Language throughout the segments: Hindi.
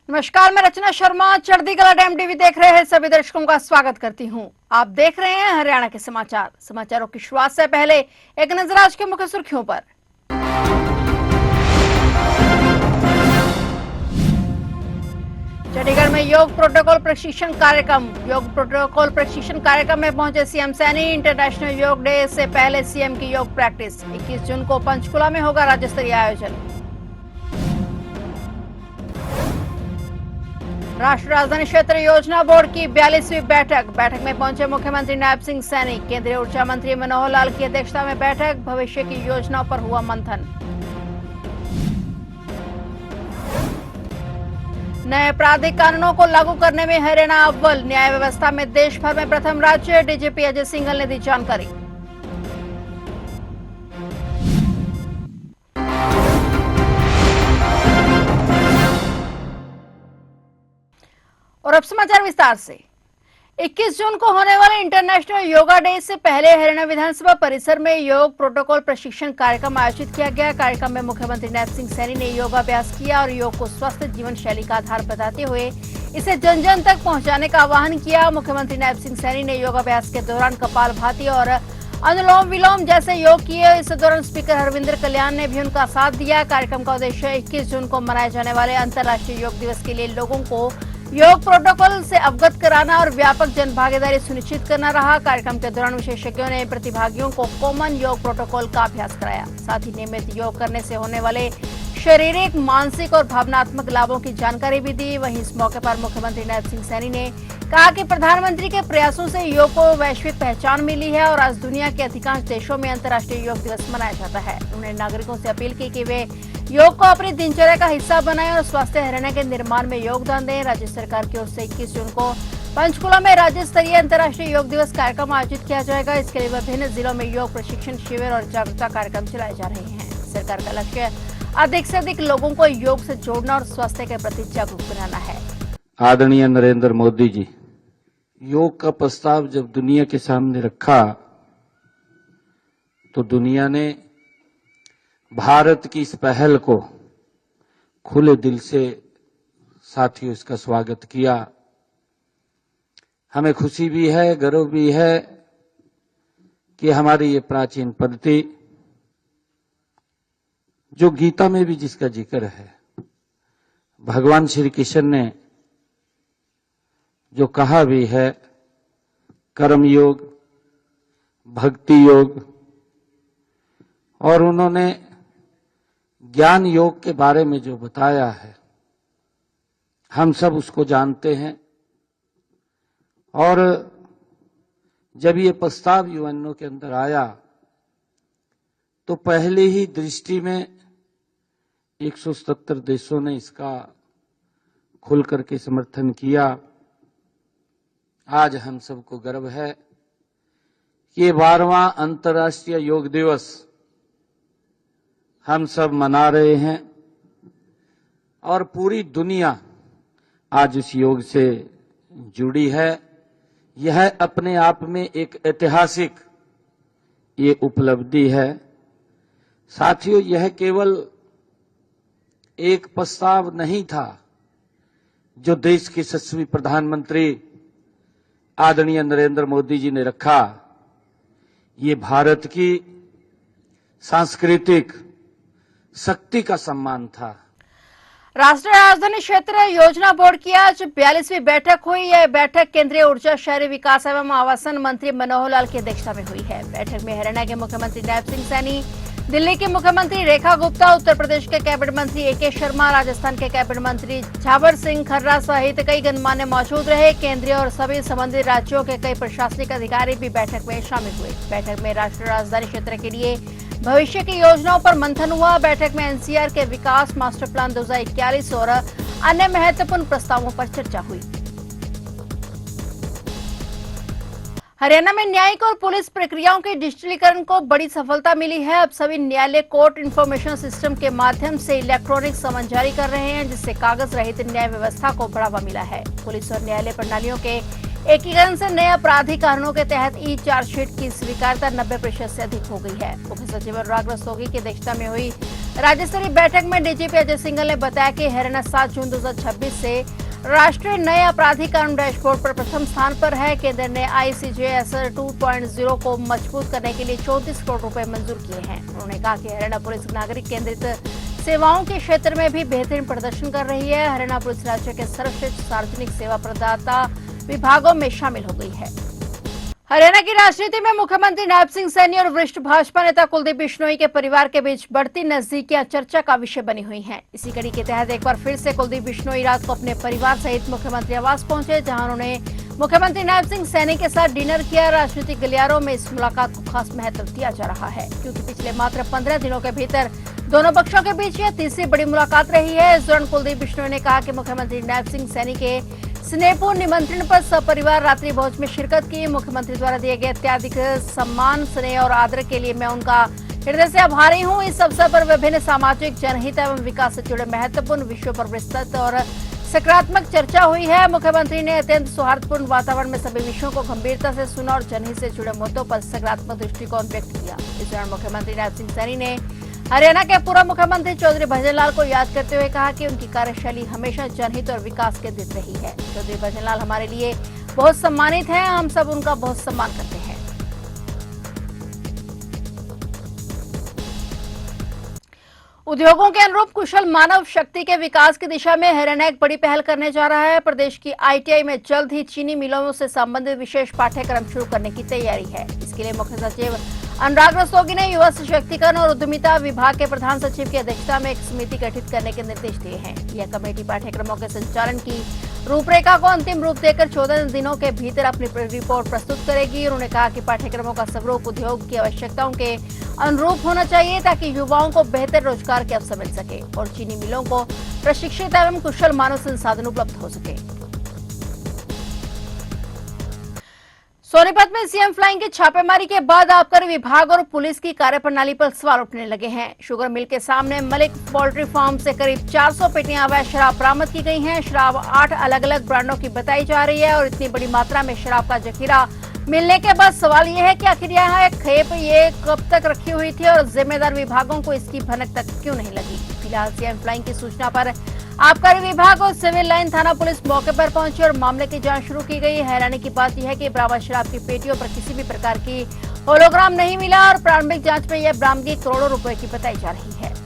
नमस्कार, मैं रचना शर्मा चढ़ती कला टाइम टीवी देख रहे हैं सभी दर्शकों का स्वागत करती हूं। आप देख रहे हैं हरियाणा के समाचारों की शुरुआत से पहले एक नजर आज के मुख्य सुर्खियों पर। चंडीगढ़ में योग प्रोटोकॉल प्रशिक्षण कार्यक्रम में पहुंचे सीएम सैनी। इंटरनेशनल योग डे से पहले सीएम की योग प्रैक्टिस। 21 जून को पंचकुला में होगा राज्य स्तरीय आयोजन। राष्ट्रीय राजधानी क्षेत्र योजना बोर्ड की 42वीं बैठक में पहुंचे मुख्यमंत्री नायब सिंह सैनी। केंद्रीय ऊर्जा मंत्री मनोहर लाल की अध्यक्षता में बैठक। भविष्य की योजनाओं पर हुआ मंथन। नए आपराधिक कानूनों को लागू करने में हरियाणा अव्वल। न्याय व्यवस्था में देश भर में प्रथम राज्य। डीजीपी अजय सिंघल ने दी जानकारी। और अब समाचार विस्तार से। 21 जून को होने वाले इंटरनेशनल योगा डे से पहले हरियाणा विधानसभा परिसर में योग प्रोटोकॉल प्रशिक्षण कार्यक्रम आयोजित किया गया। कार्यक्रम में मुख्यमंत्री नायब सिंह सैनी ने योगाभ्यास किया और योग को स्वस्थ जीवन शैली का आधार बताते हुए इसे जन जन तक पहुंचाने का आह्वान किया। मुख्यमंत्री नायब सिंह सैनी ने योगाभ्यास के दौरान कपालभाति और अनुलोम विलोम जैसे योग किए। इस दौरान स्पीकर हरविंदर कल्याण ने भी उनका साथ दिया। कार्यक्रम का उद्देश्य 21 जून को मनाए जाने वाले अंतर्राष्ट्रीय योग दिवस के लिए लोगों को योग प्रोटोकॉल से अवगत कराना और व्यापक जन भागीदारी सुनिश्चित करना रहा। कार्यक्रम के दौरान विशेषज्ञों ने प्रतिभागियों को कॉमन योग प्रोटोकॉल का अभ्यास कराया। साथ ही नियमित योग करने से होने वाले शारीरिक, मानसिक और भावनात्मक लाभों की जानकारी भी दी। वहीं इस मौके पर मुख्यमंत्री नायब सिंह सैनी ने कहा कि प्रधानमंत्री के प्रयासों से योग को वैश्विक पहचान मिली है और आज दुनिया के अधिकांश देशों में अंतर्राष्ट्रीय योग दिवस मनाया जाता है। उन्होंने नागरिकों से अपील की कि वे योग को अपनी दिनचर्या का हिस्सा बनाएं और स्वस्थ हरियाणा के निर्माण में योगदान दें। राज्य सरकार की ओर से 21 जून को पंचकुला में राज्य स्तरीय अंतर्राष्ट्रीय योग दिवस कार्यक्रम आयोजित किया जाएगा। इसके लिए विभिन्न जिलों में योग प्रशिक्षण शिविर और जागरूकता कार्यक्रम चलाए जा रहे हैं। सरकार का लक्ष्य अधिक से अधिक लोगों को योग से जोड़ना और स्वास्थ्य के प्रति जागरूक बनाना है। आदरणीय नरेंद्र मोदी जी, योग का प्रस्ताव जब दुनिया के सामने रखा तो दुनिया ने भारत की इस पहल को खुले दिल से साथियों इसका स्वागत किया। हमें खुशी भी है, गर्व भी है कि हमारी ये प्राचीन पद्धति जो गीता में भी जिसका जिक्र है, भगवान श्री कृष्ण ने जो कहा भी है, कर्म योग, भक्ति योग, और उन्होंने ज्ञान योग के बारे में जो बताया है, हम सब उसको जानते हैं। और जब ये प्रस्ताव यूएनओ के अंदर आया तो पहले ही दृष्टि में 177 देशों ने इसका खुल करके समर्थन किया। आज हम सबको गर्व है कि ये 12वां अंतर्राष्ट्रीय योग दिवस हम सब मना रहे हैं और पूरी दुनिया आज इस योग से जुड़ी है। यह अपने आप में एक ऐतिहासिक ये उपलब्धि है। साथियों, यह केवल एक प्रस्ताव नहीं था जो देश के यशस्वी प्रधानमंत्री आदरणीय नरेंद्र मोदी जी ने रखा। ये भारत की सांस्कृतिक शक्ति का सम्मान था। राष्ट्रीय राजधानी क्षेत्र योजना बोर्ड की आज 42वीं बैठक हुई। यह बैठक केंद्रीय ऊर्जा, शहरी विकास एवं आवासन मंत्री मनोहर लाल की अध्यक्षता में हुई है। बैठक में हरियाणा के मुख्यमंत्री नायब सिंह सैनी, दिल्ली की मुख्यमंत्री रेखा गुप्ता, उत्तर प्रदेश के कैबिनेट मंत्री एके शर्मा, राजस्थान के कैबिनेट मंत्री झावर सिंह खर्रा सहित कई गणमान्य मौजूद रहे। केंद्रीय और सभी संबंधित राज्यों के कई प्रशासनिक अधिकारी भी बैठक में शामिल हुए। बैठक में राष्ट्रीय राजधानी क्षेत्र के लिए भविष्य की योजनाओं पर मंथन हुआ। बैठक में एनसीआर के विकास मास्टर प्लान 2041 और अन्य महत्वपूर्ण प्रस्तावों पर चर्चा हुई। हरियाणा में न्यायिक और पुलिस प्रक्रियाओं के डिजिटलीकरण को बड़ी सफलता मिली है। अब सभी न्यायालय कोर्ट इन्फॉर्मेशन सिस्टम के माध्यम से इलेक्ट्रॉनिक समन जारी कर रहे हैं, जिससे कागज रहित न्याय व्यवस्था को बढ़ावा मिला है। पुलिस और न्यायालय प्रणालियों के एकीकरण से नए आपराधिक कानूनों के तहत ई चार्जशीट की स्वीकार्यता 90% से अधिक हो गई है। मुख्य सचिव अनुराग रस्तोगी की अध्यक्षता में हुई राज्य स्तरीय बैठक में डीजीपी अजय सिंघल ने बताया कि हरियाणा 7 जून 2026 से राष्ट्रीय नए आपराधिक कानून डैशबोर्ड पर प्रथम स्थान पर है। केंद्र ने ICJSR 2.0 को मजबूत करने के लिए 34 करोड़ रुपए मंजूर किए हैं। उन्होंने कहा कि हरियाणा पुलिस नागरिक केंद्रित सेवाओं के क्षेत्र में भी बेहतरीन प्रदर्शन कर रही है। हरियाणा पुलिस राज्य के सर्वश्रेष्ठ सार्वजनिक सेवा प्रदाता विभागों में शामिल हो गई है। हरियाणा की राजनीति में मुख्यमंत्री नायब सिंह सैनी और वरिष्ठ भाजपा नेता कुलदीप बिश्नोई के परिवार के बीच बढ़ती नजदीकियां चर्चा का विषय बनी हुई हैं। इसी कड़ी के तहत एक बार फिर से कुलदीप बिश्नोई रात को अपने परिवार सहित मुख्यमंत्री आवास पहुंचे, जहां उन्होंने मुख्यमंत्री नायब सिंह सैनी के साथ डिनर किया। राजनीतिक गलियारों में इस मुलाकात को खास महत्व दिया जा रहा है, क्योंकि पिछले मात्र 15 दिनों के भीतर दोनों पक्षों के बीच यह तीसरी बड़ी मुलाकात रही है। इस दौरान कुलदीप बिश्नोई ने कहा कि मुख्यमंत्री नायब सिंह सैनी के स्नेहपूर्ण निमंत्रण पर सपरिवार रात्रि भोज में शिरकत की। मुख्यमंत्री द्वारा दिए गए अत्याधिक सम्मान, स्नेह और आदर के लिए मैं उनका हृदय से आभारी हूं। इस अवसर पर विभिन्न सामाजिक, जनहित एवं विकास से जुड़े महत्वपूर्ण विषयों पर विस्तृत और सकारात्मक चर्चा हुई है। मुख्यमंत्री ने अत्यंत सौहार्दपूर्ण वातावरण में सभी विषयों को गंभीरता से सुना और जनहित से जुड़े मुद्दों पर सकारात्मक दृष्टिकोण व्यक्त किया। इस दौरान मुख्यमंत्री नायब सिंह सैनी ने हरियाणा के पूर्व मुख्यमंत्री चौधरी भजनलाल को याद करते हुए कहा कि उनकी कार्यशैली हमेशा जनहित और विकास केंद्रित रही है। चौधरी भजनलाल हमारे लिए बहुत सम्मानित हैं, हम सब उनका बहुत सम्मान करते हैं। उद्योगों के अनुरूप कुशल मानव शक्ति के विकास की दिशा में हरियाणा एक बड़ी पहल करने जा रहा है। प्रदेश की ITI में जल्द ही चीनी मिलों से संबंधित विशेष पाठ्यक्रम शुरू करने की तैयारी है। इसके लिए मुख्य सचिव अनुराग रस्तोगी ने युवा सशक्तिकरण और उद्यमिता विभाग के प्रधान सचिव की अध्यक्षता में एक समिति गठित करने के निर्देश दिए हैं। यह कमेटी पाठ्यक्रमों के संचालन की रूपरेखा को अंतिम रूप देकर 14 दिनों के भीतर अपनी रिपोर्ट प्रस्तुत करेगी। उन्होंने कहा कि पाठ्यक्रमों का स्वरूप उद्योग की आवश्यकताओं के अनुरूप होना चाहिए, ताकि युवाओं को बेहतर रोजगार के अवसर मिल सके और चीनी मिलों को प्रशिक्षित एवं कुशल मानव संसाधन उपलब्ध हो सके। सोनीपत में सीएम फ्लाइंग की छापेमारी के बाद आबकारी विभाग और पुलिस की कार्यप्रणाली पर सवाल उठने लगे हैं। शुगर मिल के सामने मलिक पोल्ट्री फार्म से करीब 400 पेटियां अवैध शराब बरामद की गई हैं। शराब 8 अलग अलग ब्रांडों की बताई जा रही है और इतनी बड़ी मात्रा में शराब का जखीरा मिलने के बाद सवाल ये है कि आखिर यहाँ एक खेप ये कब तक रखी हुई थी और जिम्मेदार विभागों को इसकी भनक तक क्यों नहीं लगी। फिलहाल सीएम फ्लाइंग की सूचना पर आबकारी विभाग और सिविल लाइन थाना पुलिस मौके पर पहुंची और मामले की जांच शुरू की गई। हैरानी की बात यह है कि बरामद शराब की पेटियों पर किसी भी प्रकार की होलोग्राम नहीं मिला और प्रारंभिक जांच में यह बरामदगी करोड़ों रुपए की बताई जा रही है।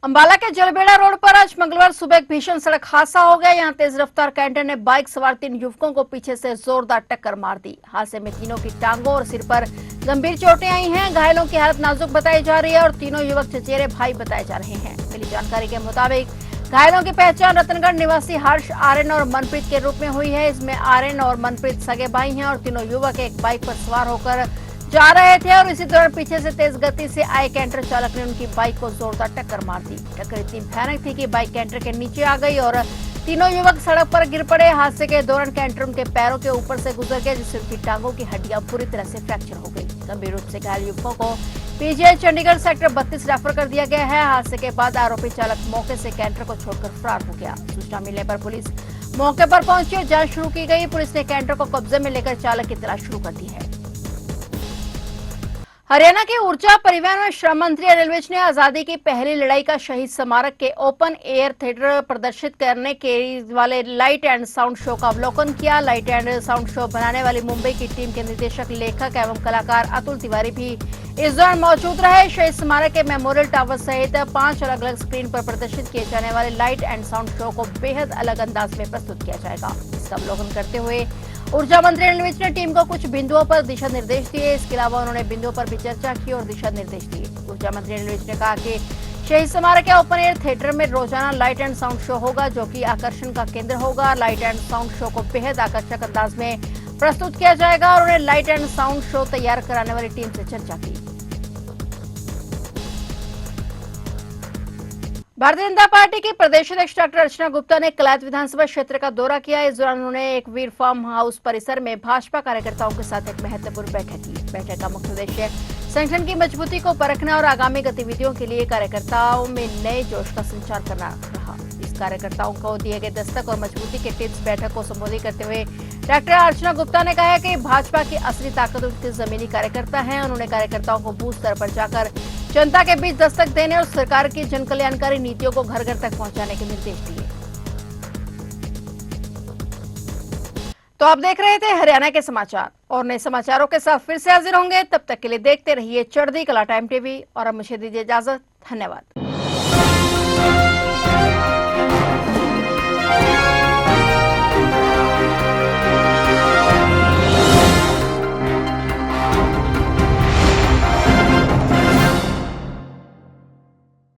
अंबाला के जलबेड़ा रोड पर आज मंगलवार सुबह एक भीषण सड़क हादसा हो गया। यहां तेज रफ्तार कैंटर ने बाइक सवार 3 युवकों को पीछे से जोरदार टक्कर मार दी। हादसे में तीनों की टांगों और सिर पर गंभीर चोटें आई हैं। घायलों की हालत नाजुक बताई जा रही है और तीनों युवक चचेरे भाई बताए जा रहे हैं। मिली जानकारी के मुताबिक घायलों की पहचान रतनगढ़ निवासी हर्ष, आर्यन और मनप्रीत के रूप में हुई है। इसमें आर्यन और मनप्रीत सगे भाई हैं और तीनों युवक एक बाइक पर सवार होकर जा रहे थे और इसी दौरान पीछे से तेज गति से आए कैंटर चालक ने उनकी बाइक को जोरदार टक्कर मार दी। टक्कर इतनी भयानक थी कि बाइक कैंटर के नीचे आ गई और तीनों युवक सड़क पर गिर पड़े। हादसे के दौरान कैंटर उनके पैरों के ऊपर से गुजर गया, जिससे उनकी टांगों की हड्डियां पूरी तरह से फ्रैक्चर हो गई। गंभीर रूप से घायल युवकों को PGI चंडीगढ़ सेक्टर 32 रेफर कर दिया गया है। हादसे के बाद आरोपी चालक मौके से कैंटर को छोड़कर फरार हो गया। सूचना मिलने पर पुलिस मौके पर पहुंची और जांच शुरू की गई। पुलिस ने कैंटर को कब्जे में लेकर चालक की तलाश शुरू कर दी है। हरियाणा के ऊर्जा, परिवहन और श्रम मंत्री अनिल विज ने आजादी की पहली लड़ाई का शहीद स्मारक के ओपन एयर थिएटर प्रदर्शित करने के वाले लाइट एंड साउंड शो का अवलोकन किया। लाइट एंड साउंड शो बनाने वाली मुंबई की टीम के निर्देशक, लेखक एवं कलाकार अतुल तिवारी भी इस दौरान मौजूद रहे। शहीद स्मारक के मेमोरियल टावर सहित 5 अलग अलग स्क्रीन पर प्रदर्शित किए जाने वाले लाइट एंड साउंड शो को बेहद अलग अंदाज में प्रस्तुत किया जाएगा। इसका अवलोकन करते हुए ऊर्जा मंत्री अनिल विज ने टीम को कुछ बिंदुओं पर दिशा निर्देश दिए। इसके अलावा उन्होंने बिंदुओं पर भी चर्चा की और दिशा निर्देश दिए। ऊर्जा मंत्री अनिल विज ने कहा कि शहीद स्मारक के ओपन एयर थिएटर में रोजाना लाइट एंड साउंड शो होगा, जो कि आकर्षण का केंद्र होगा। लाइट एंड साउंड शो को बेहद आकर्षक अंदाज में प्रस्तुत किया जाएगा और उन्हें लाइट एंड साउंड शो तैयार कराने वाली टीम से चर्चा की। भारतीय जनता पार्टी की प्रदेश अध्यक्ष डॉक्टर अर्चना गुप्ता ने कलायत विधानसभा क्षेत्र का दौरा किया। इस दौरान उन्होंने एक वीर फार्म हाउस परिसर में भाजपा कार्यकर्ताओं के साथ एक महत्वपूर्ण बैठक की। बैठक का मुख्य उद्देश्य संगठन की मजबूती को परखना और आगामी गतिविधियों के लिए कार्यकर्ताओं में नए जोश का संचार करना रहा। इस कार्यकर्ताओं को दिए गए दस्तक और मजबूती के टिप्स बैठक को संबोधित करते हुए डॉक्टर अर्चना गुप्ता ने कहा कि भाजपा की असली ताकत उनके जमीनी कार्यकर्ता हैं। उन्होंने कार्यकर्ताओं को बूथ स्तर पर जाकर जनता के बीच दस्तक देने और सरकार की जन कल्याणकारी नीतियों को घर घर तक पहुंचाने के निर्देश दिए। तो आप देख रहे थे हरियाणा के समाचार और नए समाचारों के साथ फिर से हाजिर होंगे। तब तक के लिए देखते रहिए चढ़ती कला टाइम टीवी और अब मुझे दीजिए इजाजत। धन्यवाद।